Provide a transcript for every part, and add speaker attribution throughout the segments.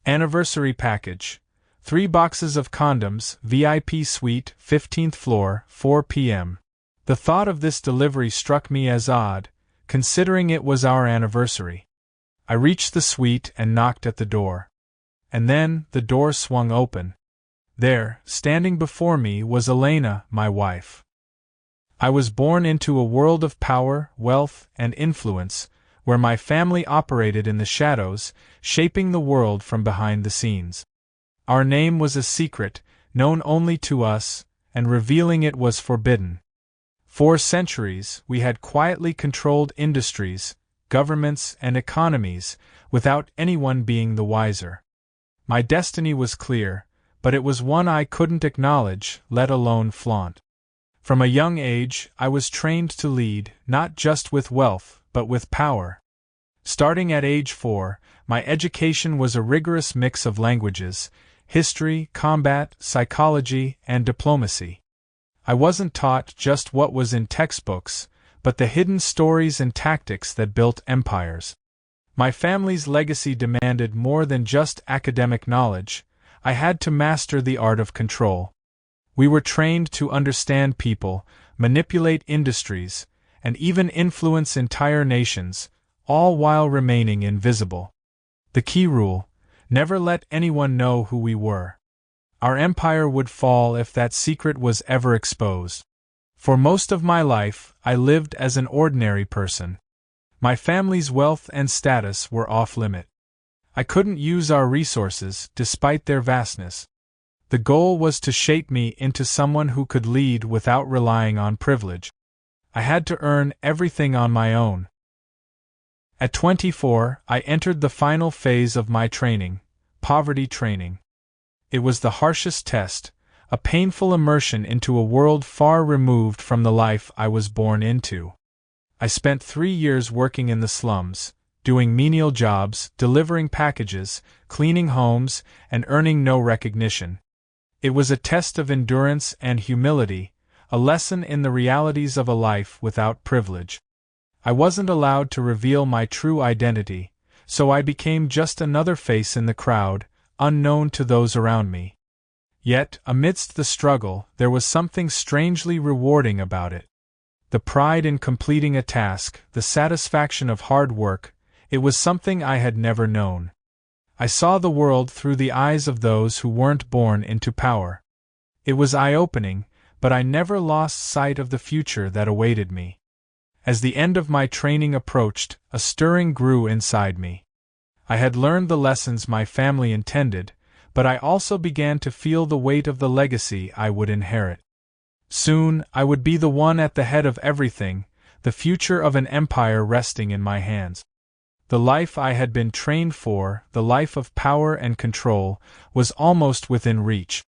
Speaker 1: Anniversary package. 3 boxes of condoms, VIP suite, 15th floor, 4 p.m. The thought of this delivery struck me as odd, considering it was our anniversary. I reached the suite and knocked at the door. And then, the door swung open. There, standing before me, was Elena, my wife. I was born into a world of power, wealth, and influence, where my family operated in the shadows, shaping the world from behind the scenes. Our name was a secret, known only to us, and revealing it was forbidden. For centuries, we had quietly controlled industries, governments, and economies, without anyone being the wiser. My destiny was clear, but it was one I couldn't acknowledge, let alone flaunt. From a young age, I was trained to lead, not just with wealth, but with power. Starting at age 4, my education was a rigorous mix of languages, history, combat, psychology, and diplomacy. I wasn't taught just what was in textbooks, but the hidden stories and tactics that built empires. My family's legacy demanded more than just academic knowledge. I had to master the art of control. We were trained to understand people, manipulate industries, and even influence entire nations, all while remaining invisible. The key rule: never let anyone know who we were. Our empire would fall if that secret was ever exposed. For most of my life, I lived as an ordinary person. My family's wealth and status were off-limit. I couldn't use our resources, despite their vastness. The goal was to shape me into someone who could lead without relying on privilege. I had to earn everything on my own. At 24, I entered the final phase of my training, poverty training. It was the harshest test, a painful immersion into a world far removed from the life I was born into. I spent 3 years working in the slums, doing menial jobs, delivering packages, cleaning homes, and earning no recognition. It was a test of endurance and humility, a lesson in the realities of a life without privilege. I wasn't allowed to reveal my true identity, so I became just another face in the crowd, unknown to those around me. Yet, amidst the struggle, there was something strangely rewarding about it. The pride in completing a task, the satisfaction of hard work, it was something I had never known. I saw the world through the eyes of those who weren't born into power. It was eye-opening, but I never lost sight of the future that awaited me. As the end of my training approached, a stirring grew inside me. I had learned the lessons my family intended, but I also began to feel the weight of the legacy I would inherit. Soon, I would be the one at the head of everything, the future of an empire resting in my hands. The life I had been trained for, the life of power and control, was almost within reach.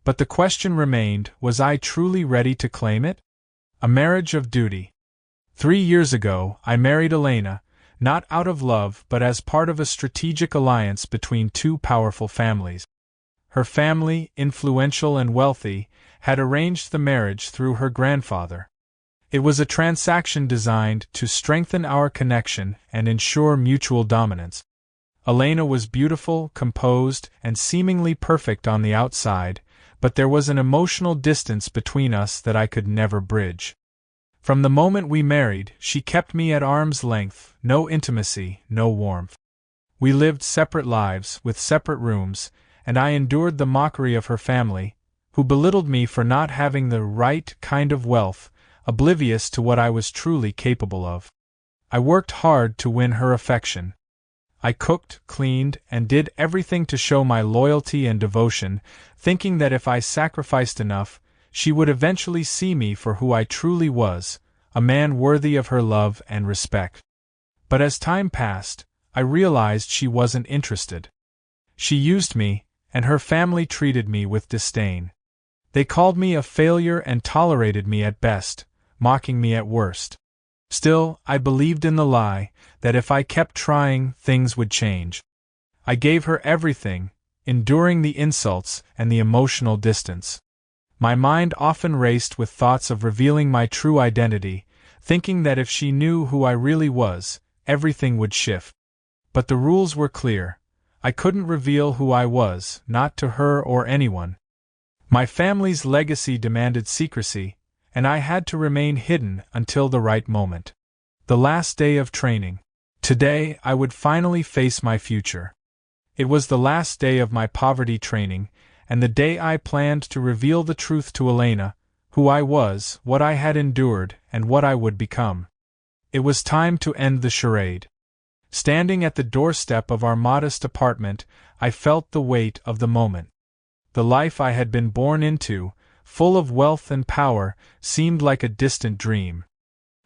Speaker 1: But the question remained, was I truly ready to claim it? A marriage of duty. 3 years ago, I married Elena, not out of love but as part of a strategic alliance between 2 powerful families. Her family, influential and wealthy, had arranged the marriage through her grandfather. It was a transaction designed to strengthen our connection and ensure mutual dominance. Elena was beautiful, composed, and seemingly perfect on the outside, but there was an emotional distance between us that I could never bridge. From the moment we married, she kept me at arm's length, no intimacy, no warmth. We lived separate lives, with separate rooms, and I endured the mockery of her family, who belittled me for not having the right kind of wealth, oblivious to what I was truly capable of. I worked hard to win her affection. I cooked, cleaned, and did everything to show my loyalty and devotion, thinking that if I sacrificed enough, she would eventually see me for who I truly was, a man worthy of her love and respect. But as time passed, I realized she wasn't interested. She used me, and her family treated me with disdain. They called me a failure and tolerated me at best, mocking me at worst. Still, I believed in the lie, that if I kept trying, things would change. I gave her everything, enduring the insults and the emotional distance. My mind often raced with thoughts of revealing my true identity, thinking that if she knew who I really was, everything would shift. But the rules were clear. I couldn't reveal who I was, not to her or anyone. My family's legacy demanded secrecy, and I had to remain hidden until the right moment. The last day of training. Today, I would finally face my future. It was the last day of my poverty training, and the day I planned to reveal the truth to Elena, who I was, what I had endured, and what I would become. It was time to end the charade. Standing at the doorstep of our modest apartment, I felt the weight of the moment. The life I had been born into, full of wealth and power, seemed like a distant dream.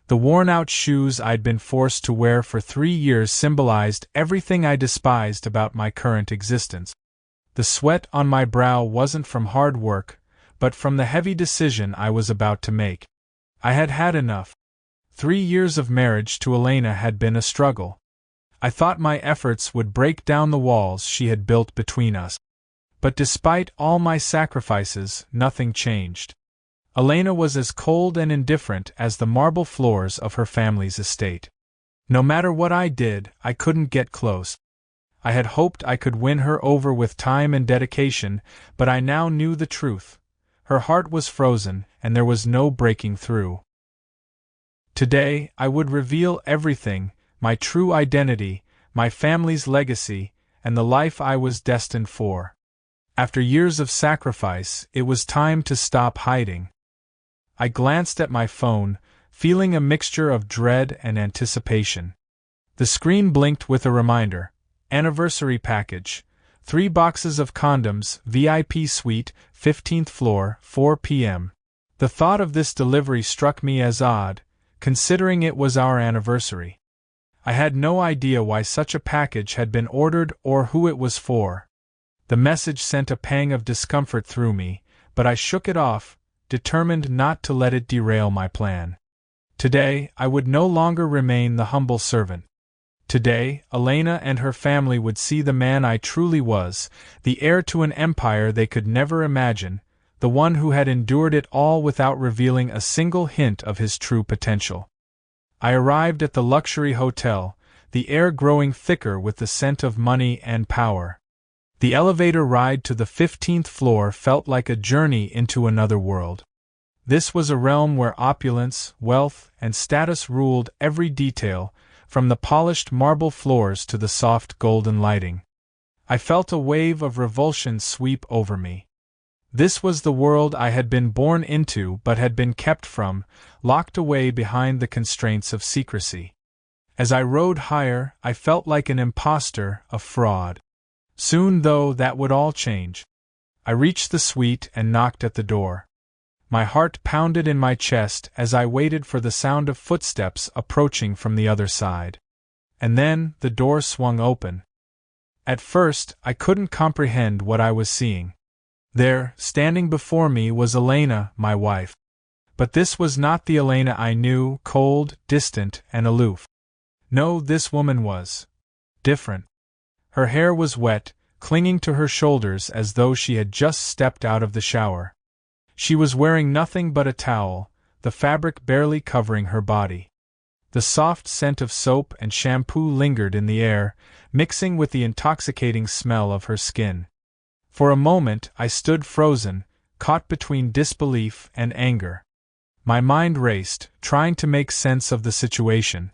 Speaker 1: The worn-out shoes I'd been forced to wear for 3 years symbolized everything I despised about my current existence. The sweat on my brow wasn't from hard work, but from the heavy decision I was about to make. I had had enough. 3 years of marriage to Elena had been a struggle. I thought my efforts would break down the walls she had built between us. But despite all my sacrifices, nothing changed. Elena was as cold and indifferent as the marble floors of her family's estate. No matter what I did, I couldn't get close. I had hoped I could win her over with time and dedication, but I now knew the truth. Her heart was frozen, and there was no breaking through. Today, I would reveal everything, my true identity, my family's legacy, and the life I was destined for. After years of sacrifice, it was time to stop hiding. I glanced at my phone, feeling a mixture of dread and anticipation. The screen blinked with a reminder. Anniversary package. 3 boxes of condoms, VIP suite, 15th floor, 4 p.m. The thought of this delivery struck me as odd, considering it was our anniversary. I had no idea why such a package had been ordered or who it was for. The message sent a pang of discomfort through me, but I shook it off, determined not to let it derail my plan. Today, I would no longer remain the humble servant. Today, Elena and her family would see the man I truly was, the heir to an empire they could never imagine, the one who had endured it all without revealing a single hint of his true potential. I arrived at the luxury hotel, the air growing thicker with the scent of money and power. The elevator ride to the 15th floor felt like a journey into another world. This was a realm where opulence, wealth, and status ruled every detail, from the polished marble floors to the soft golden lighting. I felt a wave of revulsion sweep over me. This was the world I had been born into but had been kept from, locked away behind the constraints of secrecy. As I rode higher, I felt like an imposter, a fraud. Soon, though, that would all change. I reached the suite and knocked at the door. My heart pounded in my chest as I waited for the sound of footsteps approaching from the other side. And then, the door swung open. At first, I couldn't comprehend what I was seeing. There, standing before me, was Elena, my wife. But this was not the Elena I knew, cold, distant, and aloof. No, this woman was different. Her hair was wet, clinging to her shoulders as though she had just stepped out of the shower. She was wearing nothing but a towel, the fabric barely covering her body. The soft scent of soap and shampoo lingered in the air, mixing with the intoxicating smell of her skin. For a moment I stood frozen, caught between disbelief and anger. My mind raced, trying to make sense of the situation.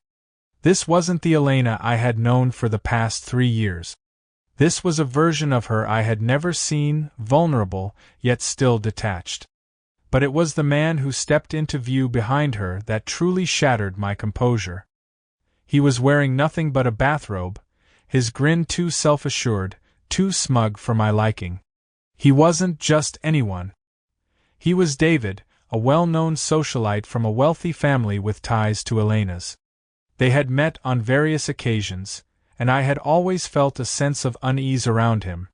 Speaker 1: This wasn't the Elena I had known for the past 3 years. This was a version of her I had never seen, vulnerable, yet still detached. But it was the man who stepped into view behind her that truly shattered my composure. He was wearing nothing but a bathrobe, his grin too self-assured, too smug for my liking. He wasn't just anyone. He was David, a well-known socialite from a wealthy family with ties to Elena's. They had met on various occasions, and I had always felt a sense of unease around him.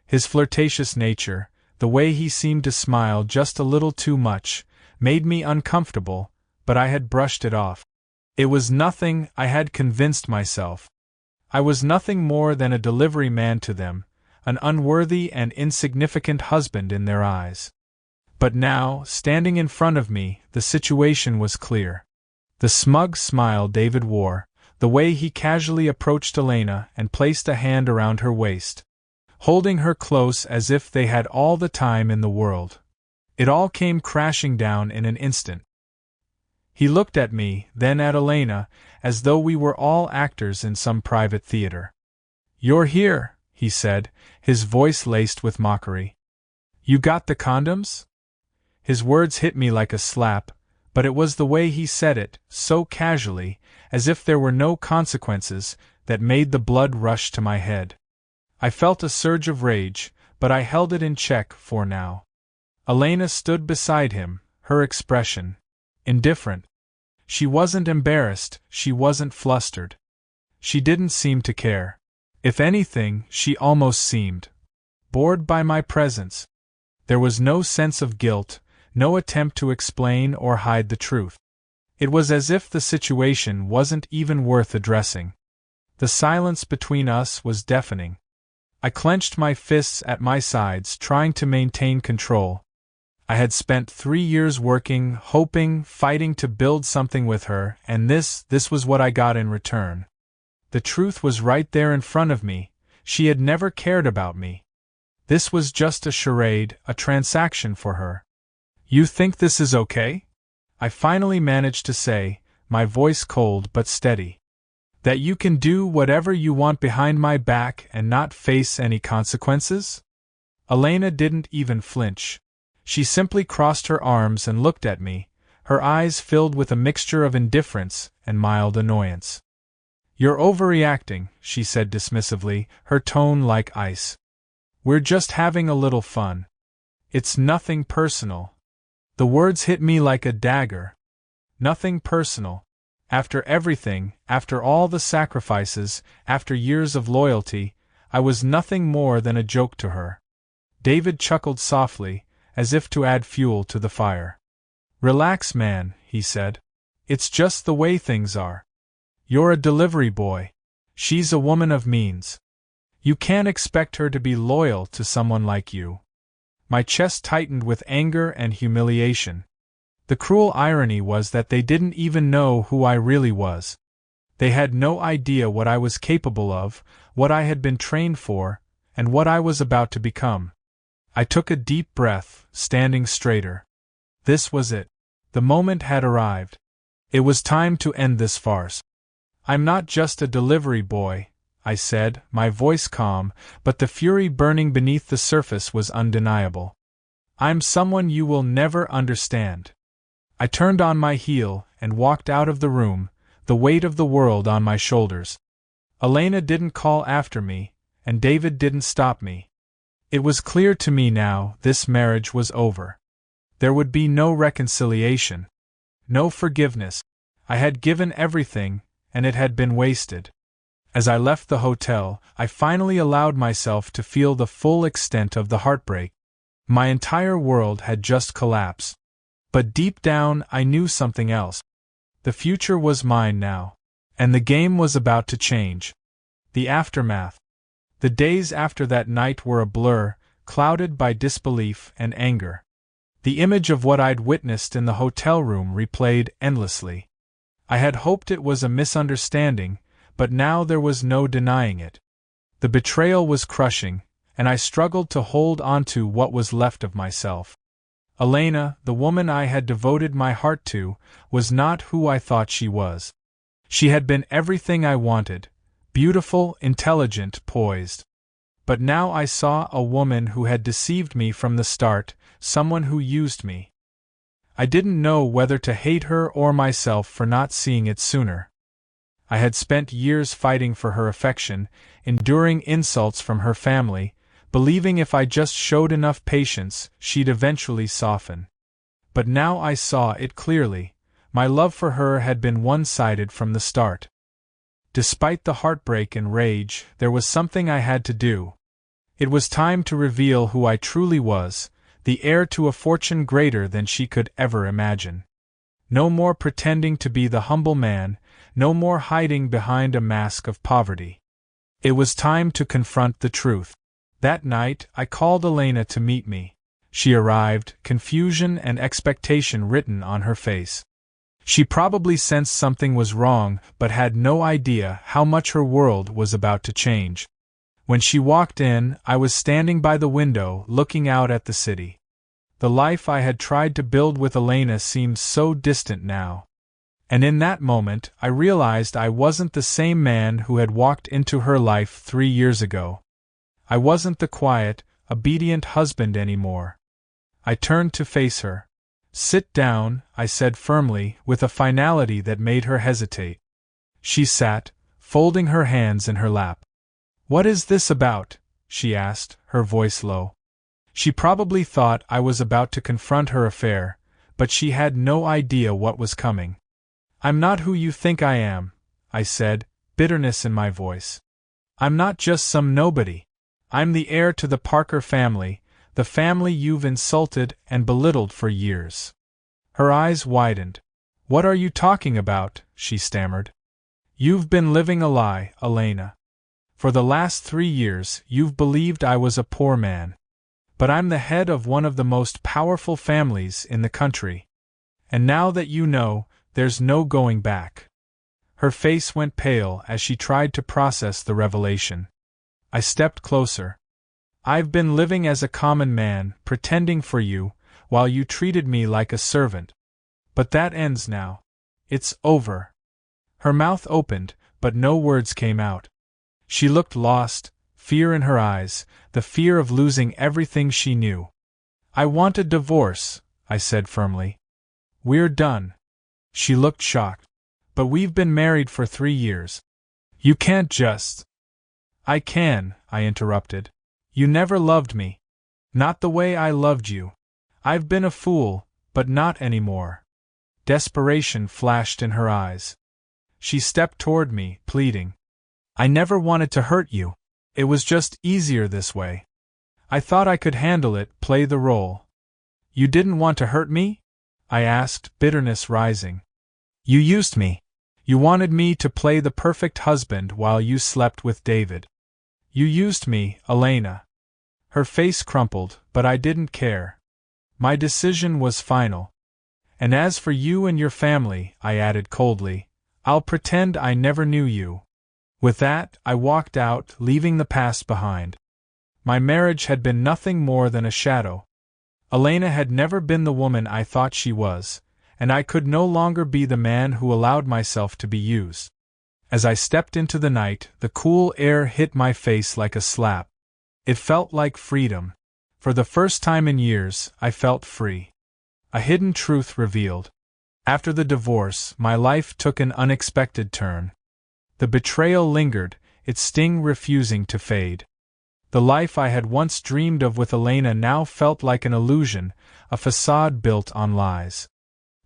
Speaker 1: His flirtatious nature, the way he seemed to smile just a little too much, made me uncomfortable, but I had brushed it off. It was nothing, I had convinced myself. I was nothing more than a delivery man to them, an unworthy and insignificant husband in their eyes. But now, standing in front of me, the situation was clear. The smug smile David wore, the way he casually approached Elena and placed a hand around her waist, holding her close as if they had all the time in the world. It all came crashing down in an instant. He looked at me, then at Elena, as though we were all actors in some private theater. "You're here," he said, his voice laced with mockery. "You got the condoms?" His words hit me like a slap, but it was the way he said it, so casually, as if there were no consequences, that made the blood rush to my head. I felt a surge of rage, but I held it in check for now. Elena stood beside him, her expression indifferent. She wasn't embarrassed, she wasn't flustered. She didn't seem to care. If anything, she almost seemed bored by my presence. There was no sense of guilt, no attempt to explain or hide the truth. It was as if the situation wasn't even worth addressing. The silence between us was deafening. I clenched my fists at my sides, trying to maintain control. I had spent 3 years working, hoping, fighting to build something with her, and this was what I got in return. The truth was right there in front of me. She had never cared about me. This was just a charade, a transaction for her. "You think this is okay?" I finally managed to say, my voice cold but steady. "That you can do whatever you want behind my back and not face any consequences?" Elena didn't even flinch. She simply crossed her arms and looked at me, her eyes filled with a mixture of indifference and mild annoyance. "You're overreacting," she said dismissively, her tone like ice. "We're just having a little fun. It's nothing personal." The words hit me like a dagger. Nothing personal. After everything, after all the sacrifices, after years of loyalty, I was nothing more than a joke to her. David chuckled softly, as if to add fuel to the fire. "Relax, man," he said. "It's just the way things are. You're a delivery boy. She's a woman of means. You can't expect her to be loyal to someone like you." My chest tightened with anger and humiliation. The cruel irony was that they didn't even know who I really was. They had no idea what I was capable of, what I had been trained for, and what I was about to become. I took a deep breath, standing straighter. This was it. The moment had arrived. It was time to end this farce. "I'm not just a delivery boy," I said, my voice calm, but the fury burning beneath the surface was undeniable. "I'm someone you will never understand." I turned on my heel and walked out of the room, the weight of the world on my shoulders. Elena didn't call after me, and David didn't stop me. It was clear to me now, this marriage was over. There would be no reconciliation. No forgiveness. I had given everything, and it had been wasted. As I left the hotel, I finally allowed myself to feel the full extent of the heartbreak. My entire world had just collapsed. But deep down, I knew something else. The future was mine now. And the game was about to change. The aftermath. The days after that night were a blur, clouded by disbelief and anger. The image of what I'd witnessed in the hotel room replayed endlessly. I had hoped it was a misunderstanding, but now there was no denying it. The betrayal was crushing, and I struggled to hold onto what was left of myself. Elena, the woman I had devoted my heart to, was not who I thought she was. She had been everything I wanted. Beautiful, intelligent, poised. But now I saw a woman who had deceived me from the start, someone who used me. I didn't know whether to hate her or myself for not seeing it sooner. I had spent years fighting for her affection, enduring insults from her family, believing if I just showed enough patience, she'd eventually soften. But now I saw it clearly. My love for her had been one-sided from the start. Despite the heartbreak and rage, there was something I had to do. It was time to reveal who I truly was, the heir to a fortune greater than she could ever imagine. No more pretending to be the humble man, no more hiding behind a mask of poverty. It was time to confront the truth. That night, I called Elena to meet me. She arrived, confusion and expectation written on her face. She probably sensed something was wrong but had no idea how much her world was about to change. When she walked in, I was standing by the window looking out at the city. The life I had tried to build with Elena seemed so distant now. And in that moment, I realized I wasn't the same man who had walked into her life 3 years ago. I wasn't the quiet, obedient husband anymore. I turned to face her. "Sit down," I said firmly, with a finality that made her hesitate. She sat, folding her hands in her lap. "What is this about?" she asked, her voice low. She probably thought I was about to confront her affair, but she had no idea what was coming. "I'm not who you think I am," I said, bitterness in my voice. "I'm not just some nobody. I'm the heir to the Parker family, the family you've insulted and belittled for years." Her eyes widened. "What are you talking about?" she stammered. "You've been living a lie, Elena. For the last 3 years, you've believed I was a poor man. But I'm the head of one of the most powerful families in the country. And now that you know, there's no going back." Her face went pale as she tried to process the revelation. I stepped closer. "I've been living as a common man, pretending for you, while you treated me like a servant. But that ends now. It's over." Her mouth opened, but no words came out. She looked lost, fear in her eyes, the fear of losing everything she knew. "I want a divorce," I said firmly. "We're done." She looked shocked. "But we've been married for 3 years. You can't just—" "I can," I interrupted. "You never loved me. Not the way I loved you. I've been a fool, but not anymore." Desperation flashed in her eyes. She stepped toward me, pleading. "I never wanted to hurt you. It was just easier this way. I thought I could handle it, play the role." "You didn't want to hurt me?" I asked, bitterness rising. "You used me. You wanted me to play the perfect husband while you slept with David. You used me, Elena." Her face crumpled, but I didn't care. My decision was final. "And as for you and your family," I added coldly, "I'll pretend I never knew you." With that, I walked out, leaving the past behind. My marriage had been nothing more than a shadow. Elena had never been the woman I thought she was, and I could no longer be the man who allowed myself to be used. As I stepped into the night, the cool air hit my face like a slap. It felt like freedom. For the first time in years, I felt free. A hidden truth revealed. After the divorce, my life took an unexpected turn. The betrayal lingered, its sting refusing to fade. The life I had once dreamed of with Elena now felt like an illusion, a facade built on lies.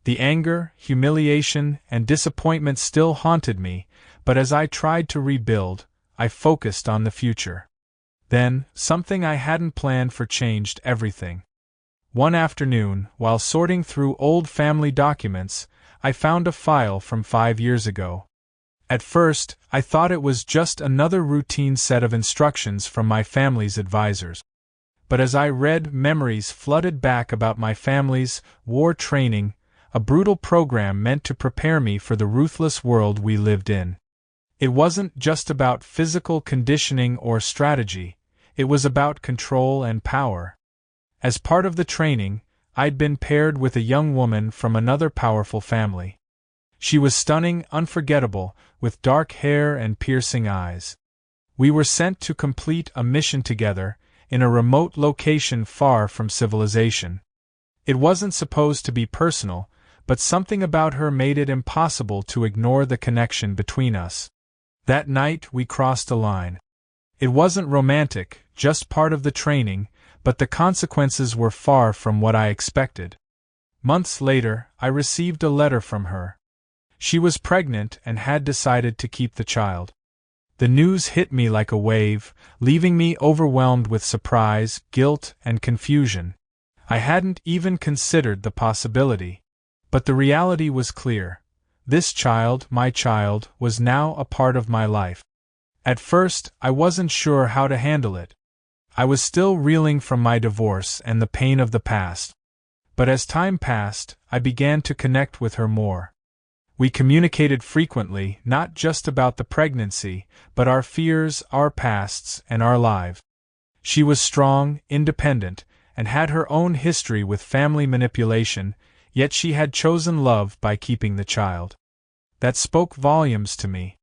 Speaker 1: The anger, humiliation, and disappointment still haunted me, but as I tried to rebuild, I focused on the future. Then, something I hadn't planned for changed everything. One afternoon, while sorting through old family documents, I found a file from 5 years ago. At first, I thought it was just another routine set of instructions from my family's advisors. But as I read, memories flooded back about my family's war training, a brutal program meant to prepare me for the ruthless world we lived in. It wasn't just about physical conditioning or strategy, it was about control and power. As part of the training, I'd been paired with a young woman from another powerful family. She was stunning, unforgettable, with dark hair and piercing eyes. We were sent to complete a mission together, in a remote location far from civilization. It wasn't supposed to be personal, but something about her made it impossible to ignore the connection between us. That night we crossed a line. It wasn't romantic, just part of the training, but the consequences were far from what I expected. Months later, I received a letter from her. She was pregnant and had decided to keep the child. The news hit me like a wave, leaving me overwhelmed with surprise, guilt, and confusion. I hadn't even considered the possibility. But the reality was clear. This child, my child, was now a part of my life. At first, I wasn't sure how to handle it. I was still reeling from my divorce and the pain of the past. But as time passed, I began to connect with her more. We communicated frequently, not just about the pregnancy, but our fears, our pasts, and our lives. She was strong, independent, and had her own history with family manipulation, yet she had chosen love by keeping the child. That spoke volumes to me.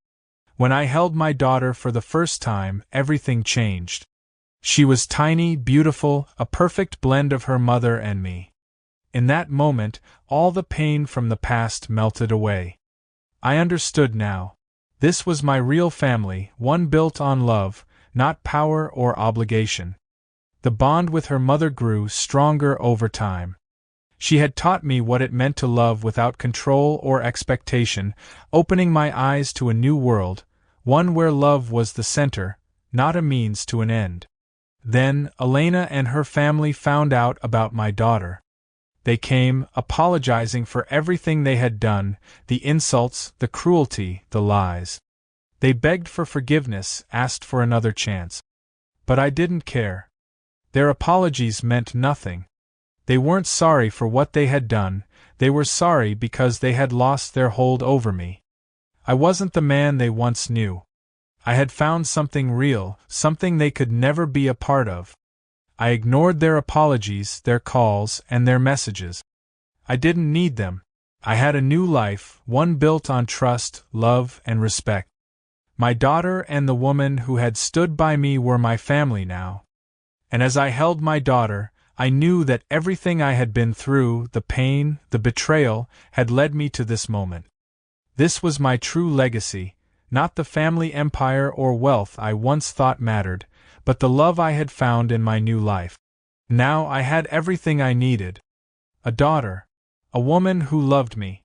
Speaker 1: When I held my daughter for the first time, everything changed. She was tiny, beautiful, a perfect blend of her mother and me. In that moment, all the pain from the past melted away. I understood now. This was my real family, one built on love, not power or obligation. The bond with her mother grew stronger over time. She had taught me what it meant to love without control or expectation, opening my eyes to a new world, one where love was the center, not a means to an end. Then, Elena and her family found out about my daughter. They came, apologizing for everything they had done, the insults, the cruelty, the lies. They begged for forgiveness, asked for another chance. But I didn't care. Their apologies meant nothing. They weren't sorry for what they had done, they were sorry because they had lost their hold over me. I wasn't the man they once knew. I had found something real, something they could never be a part of. I ignored their apologies, their calls, and their messages. I didn't need them. I had a new life, one built on trust, love, and respect. My daughter and the woman who had stood by me were my family now. And as I held my daughter, I knew that everything I had been through, the pain, the betrayal, had led me to this moment. This was my true legacy, not the family empire or wealth I once thought mattered, but the love I had found in my new life. Now I had everything I needed. A daughter, a woman who loved me,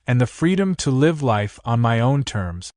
Speaker 1: and the freedom to live life on my own terms.